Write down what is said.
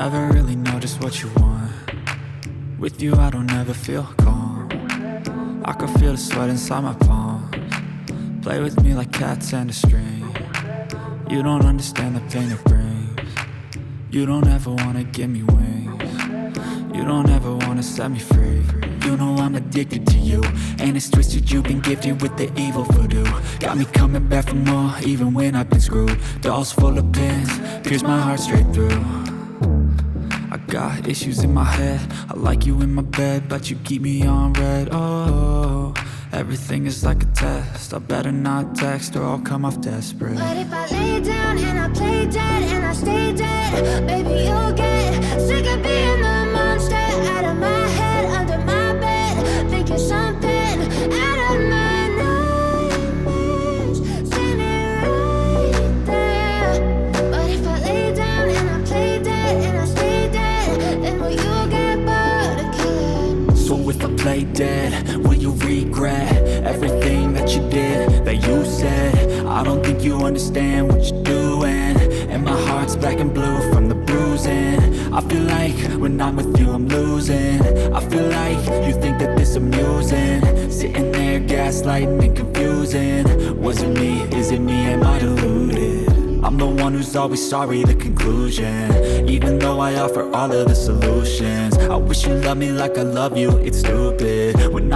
never really know just what you want. With you I don't ever feel calm. I can feel the sweat inside my palms. Play with me like cats and a string. You don't understand the pain it brings. You don't ever wanna give me wings. You don't ever wanna set me free. You know I'm addicted to you, and it's twisted, you've been gifted with the evil voodoo. Got me coming back for more, even when I've been screwed. Dolls full of pins, pierce my heart straight through. I got issues in my head, I like you in my bed, but you keep me on red. Oh, everything is like a test, I better not text or I'll come off desperate. But if I lay down and I play dead and I stay dead, baby you'll get sick of being the monster out of my head, under my bed, thinking something out of my nightmares, standing right there. But if I lay down and I play dead and I stay dead, then will you get bored of killing? So if I play dead, will you regret everything that you did, that you said? I don't think you understand what you're doing, and my heart's black and blue from the bruising. I feel like when I'm with you I'm losing. I feel like you think that this amusing, sitting there gaslighting and confusing. Was it me? Is it me? Am I deluded? I'm the one who's always sorry, the conclusion. Even though I offer all of the solutions, I wish you loved me like I love you, it's stupid when